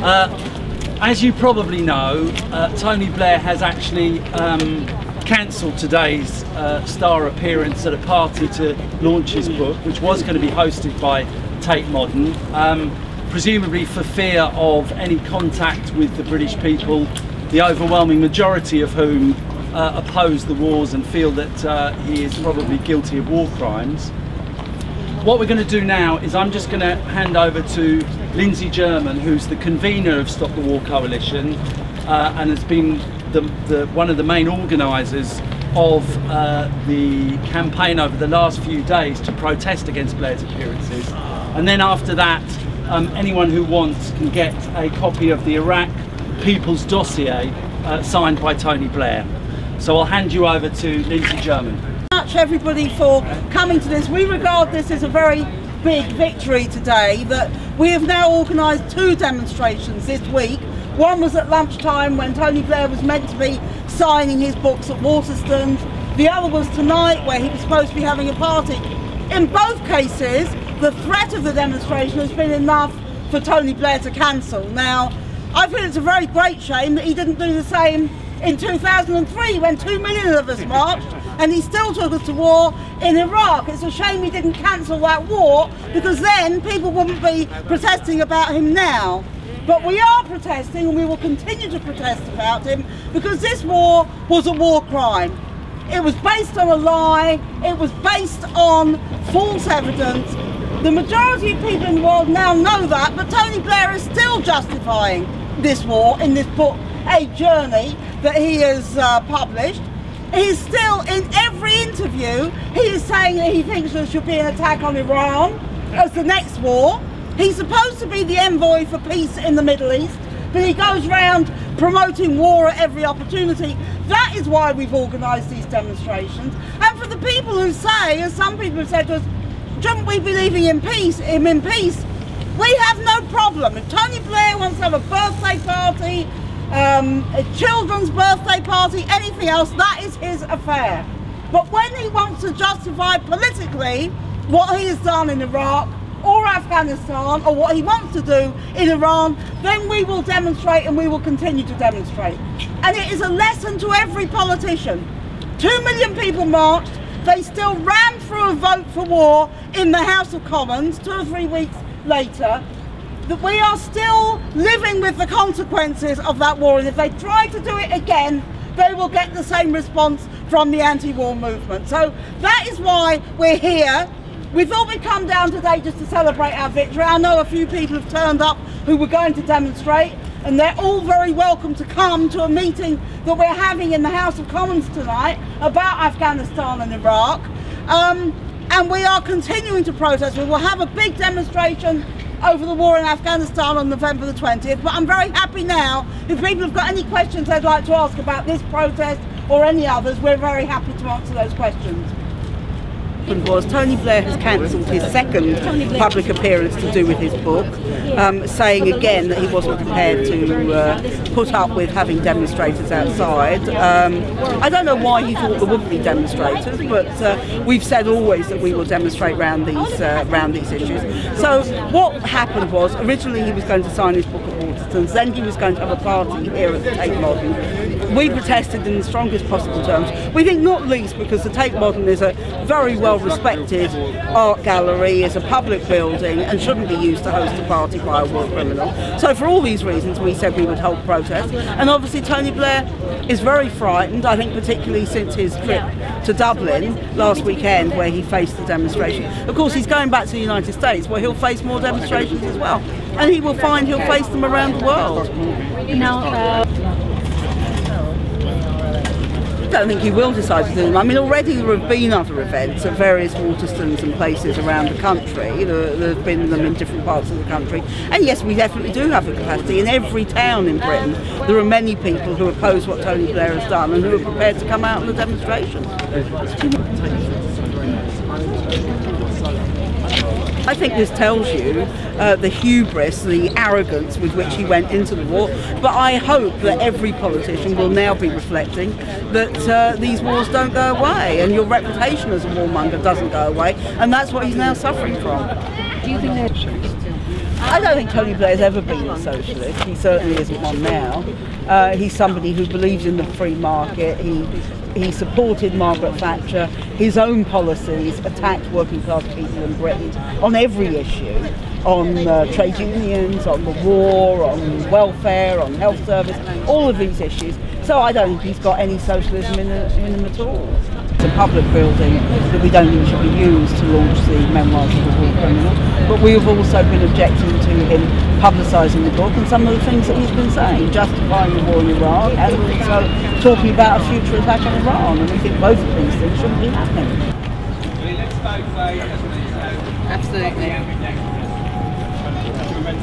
As you probably know, Tony Blair has actually cancelled today's star appearance at a party to launch his book, which was going to be hosted by Tate Modern, presumably for fear of any contact with the British people, the overwhelming majority of whom oppose the wars and feel that he is probably guilty of war crimes. What we're going to do now is I'm just going to hand over to Lindsay German, who's the convener of Stop the War Coalition and has been one of the main organisers of the campaign over the last few days to protest against Blair's appearances. And then after that, anyone who wants can get a copy of the Iraq People's Dossier signed by Tony Blair. So I'll hand you over to Lindsay German. Much everybody for coming to this. We regard this as a very big victory today, that we have now organised 2 demonstrations this week. One was at lunchtime when Tony Blair was meant to be signing his books at Waterstones. The other was tonight where he was supposed to be having a party. In both cases, the threat of the demonstration has been enough for Tony Blair to cancel. Now, I feel it's a very great shame that he didn't do the same in 2003 when 2 million of us marched and he still took us to war in Iraq. It's a shame he didn't cancel that war, because then people wouldn't be protesting about him now. But we are protesting, and we will continue to protest about him, because this war was a war crime. It was based on a lie, it was based on false evidence. The majority of people in the world now know that, but Tony Blair is still justifying this war in this book, A Journey, that he has published. He's still, in every interview, he is saying that he thinks there should be an attack on Iran as the next war. He's supposed to be the envoy for peace in the Middle East, but he goes around promoting war at every opportunity. That is why we've organised these demonstrations. And for the people who say, as some people have said to us, shouldn't we be leaving him in peace? We have no problem. If Tony Blair wants to have a birthday party, a children's birthday party, anything else, that is his affair. But when he wants to justify politically what he has done in Iraq or Afghanistan, or what he wants to do in Iran, then we will demonstrate, and we will continue to demonstrate. And it is a lesson to every politician. 2 million people marched, they still ran through a vote for war in the House of Commons 2 or 3 weeks later, that we are still living with the consequences of that war, and if they try to do it again, they will get the same response from the anti-war movement. So that is why we're here. We thought we'd come down today just to celebrate our victory. I know a few people have turned up who were going to demonstrate, and they're all very welcome to come to a meeting that we're having in the House of Commons tonight about Afghanistan and Iraq. And we are continuing to protest. We will have a big demonstration over the war in Afghanistan on November the 20th, but I'm very happy now. If people have got any questions they'd like to ask about this protest or any others, we're very happy to answer those questions. Was Tony Blair has cancelled his second public appearance to do with his book, saying again that he wasn't prepared to put up with having demonstrators outside. I don't know why he thought there wouldn't be demonstrators, but we've said always that we will demonstrate around these issues. So what happened was, originally he was going to sign his book at Waterstones, then he was going to have a party here at the Tate Modern. We protested in the strongest possible terms. We think not least because the Tate Modern is a very well respected art gallery, is a public building and shouldn't be used to host a party by a war criminal. So for all these reasons we said we would hold protest, and obviously Tony Blair is very frightened, I think particularly since his trip to Dublin last weekend where he faced the demonstration. Of course he's going back to the United States where he'll face more demonstrations as well, and he will find he'll face them around the world. I don't think he will decide to do them. I mean, already there have been other events at various Waterstones and places around the country. There have been them in different parts of the country. And yes, we definitely do have the capacity. In every town in Britain, there are many people who oppose what Tony Blair has done and who are prepared to come out on the demonstration. I think this tells you the hubris, the arrogance with which he went into the war, but I hope that every politician will now be reflecting that these wars don't go away and your reputation as a warmonger doesn't go away, and that's what he's now suffering from. Do you think they're I don't think Tony Blair's ever been a socialist. He certainly isn't one now. He's somebody who believes in the free market. He supported Margaret Thatcher. His own policies attacked working class people in Britain on every issue, on trade unions, on the war, on welfare, on health service, all of these issues. So I don't think he's got any socialism in him at all. It's a public building that we don't think should be used to launch the memoirs of a war criminal, but we have also been objecting to him publicising the book and some of the things that he's been saying, justifying the war in Iraq and also talking about a future attack on Iran, and we think both of these things shouldn't be happening. Absolutely.